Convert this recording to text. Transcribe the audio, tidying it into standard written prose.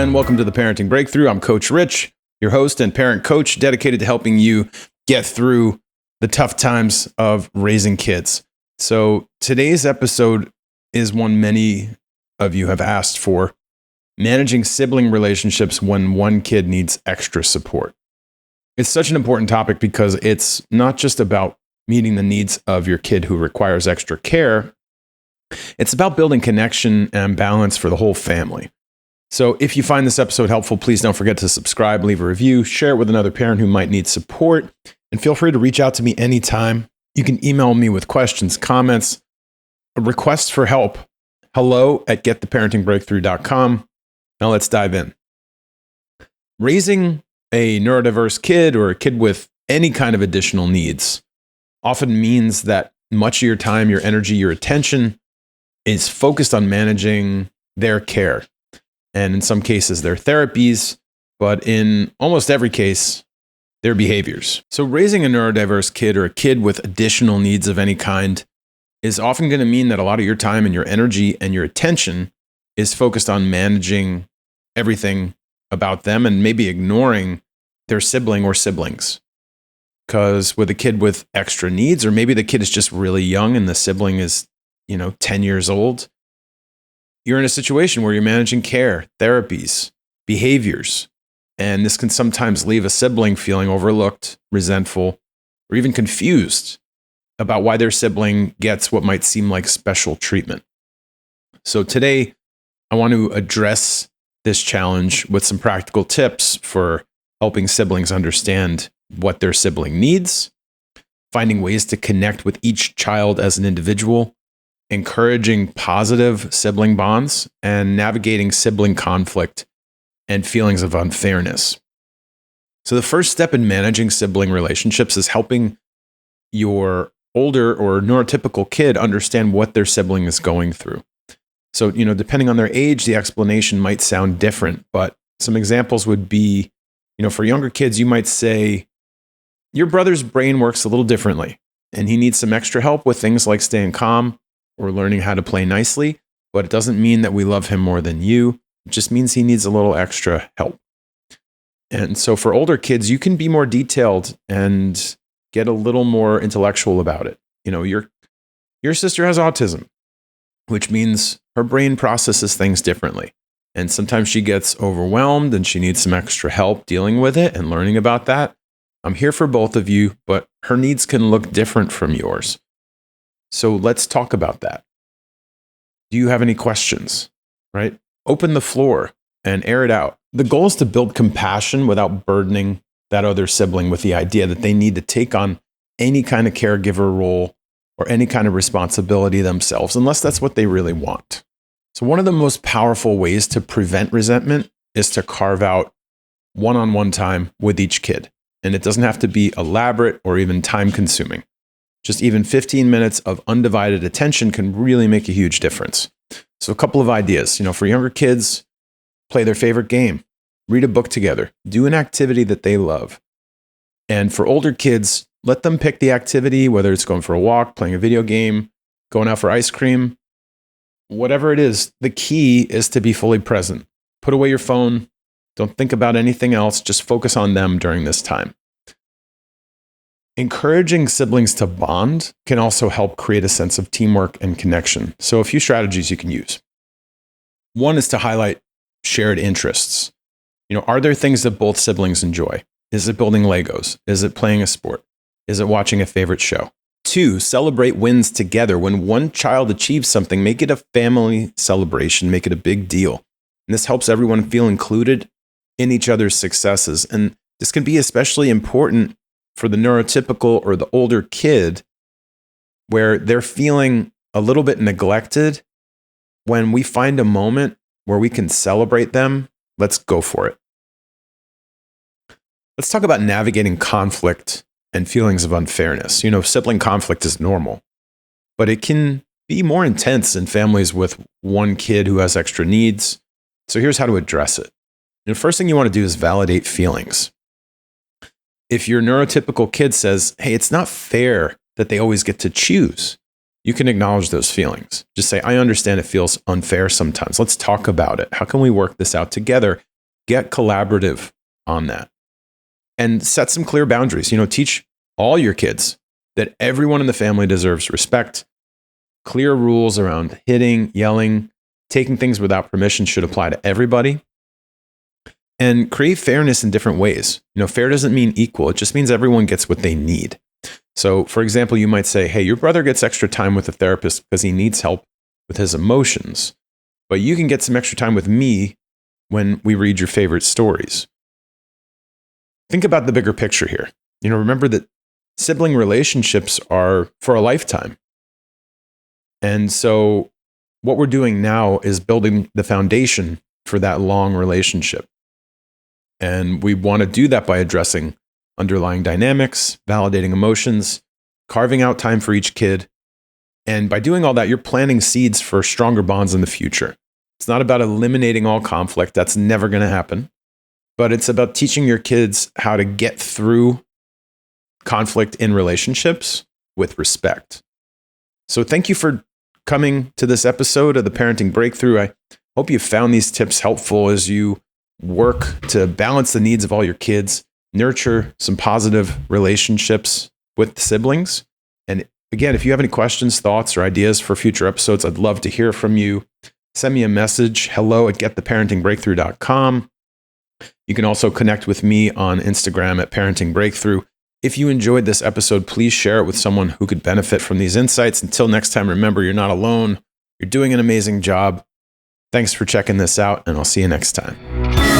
everyone. Welcome to the Parenting Breakthrough. I'm Coach Rich, your host and parent coach, dedicated to helping you get through the tough times of raising kids. So today's episode is one many of you have asked for: managing sibling relationships when one kid needs extra support. It's such an important topic because it's not just about meeting the needs of your kid who requires extra care. It's about building connection and balance for the whole family. So if you find this episode helpful, please don't forget to subscribe, leave a review, share it with another parent who might need support, and feel free to reach out to me anytime. You can email me with questions, comments, requests for help. hello@gettheparentingbreakthrough.com. Now let's dive in. Raising a neurodiverse kid or a kid with any kind of additional needs often means that much of your time, your energy, your attention is focused on managing their care. And in some cases, their therapies, but in almost every case, their behaviors. So raising a neurodiverse kid or a kid with additional needs of any kind is often going to mean that a lot of your time and your energy and your attention is focused on managing everything about them and maybe ignoring their sibling or siblings. Because with a kid with extra needs, or maybe the kid is just really young and the sibling is, 10 years old, you're in a situation where you're managing care, therapies, behaviors, and this can sometimes leave a sibling feeling overlooked, resentful, or even confused about why their sibling gets what might seem like special treatment. So today, I want to address this challenge with some practical tips for helping siblings understand what their sibling needs, finding ways to connect with each child as an individual, encouraging positive sibling bonds, and navigating sibling conflict and feelings of unfairness. So the first step in managing sibling relationships is helping your older or neurotypical kid understand what their sibling is going through. So, depending on their age, the explanation might sound different, but some examples would be, for younger kids, you might say, your brother's brain works a little differently, and he needs some extra help with things like staying calm or learning how to play nicely, but it doesn't mean that we love him more than you. It just means he needs a little extra help. And so for older kids, you can be more detailed and get a little more intellectual about it. Your sister has autism, which means her brain processes things differently. And sometimes she gets overwhelmed and she needs some extra help dealing with it and learning about that. I'm here for both of you, but her needs can look different from yours. So let's talk about that. Do you have any questions, right? Open the floor and air it out. The goal is to build compassion without burdening that other sibling with the idea that they need to take on any kind of caregiver role or any kind of responsibility themselves, unless that's what they really want. So one of the most powerful ways to prevent resentment is to carve out one-on-one time with each kid. And it doesn't have to be elaborate or even time-consuming. Just even 15 minutes of undivided attention can really make a huge difference. So a couple of ideas, for younger kids, play their favorite game, read a book together, do an activity that they love. And for older kids, let them pick the activity, whether it's going for a walk, playing a video game, going out for ice cream, whatever it is. The key is to be fully present. Put away your phone. Don't think about anything else. Just focus on them during this time. Encouraging siblings to bond can also help create a sense of teamwork and connection. So a few strategies you can use. One is to highlight shared interests. Are there things that both siblings enjoy? Is it building Legos? Is it playing a sport? Is it watching a favorite show? 2, celebrate wins together. When one child achieves something, make it a family celebration, make it a big deal. And this helps everyone feel included in each other's successes. And this can be especially important for the neurotypical or the older kid, where they're feeling a little bit neglected. When we find a moment where we can celebrate them, let's go for it. Let's talk about navigating conflict and feelings of unfairness. Sibling conflict is normal, but it can be more intense in families with one kid who has extra needs. So here's how to address it. The first thing you want to do is validate feelings. If your neurotypical kid says, hey, it's not fair that they always get to choose, you can acknowledge those feelings. Just say, I understand it feels unfair sometimes. Let's talk about it. How can we work this out together get collaborative on that and set some clear boundaries. Teach all your kids that everyone in the family deserves respect. Clear rules around hitting, yelling, taking things without permission should apply to everybody. And create fairness in different ways. Fair doesn't mean equal. It just means everyone gets what they need. So, for example, you might say, hey, your brother gets extra time with a therapist because he needs help with his emotions, but you can get some extra time with me when we read your favorite stories. Think about the bigger picture here. Remember that sibling relationships are for a lifetime. And so what we're doing now is building the foundation for that long relationship. And we want to do that by addressing underlying dynamics, validating emotions, carving out time for each kid. And by doing all that, you're planting seeds for stronger bonds in the future. It's not about eliminating all conflict. That's never going to happen. But it's about teaching your kids how to get through conflict in relationships with respect. So thank you for coming to this episode of the Parenting Breakthrough. I hope you found these tips helpful as you work to balance the needs of all your kids, nurture some positive relationships with siblings. And again, if you have any questions, thoughts, or ideas for future episodes, I'd love to hear from you. Send me a message, hello@gettheparentingbreakthrough.com. You can also connect with me on Instagram at Parenting Breakthrough. If you enjoyed this episode, please share it with someone who could benefit from these insights. Until next time, remember, you're not alone. You're doing an amazing job. Thanks for checking this out, and I'll see you next time.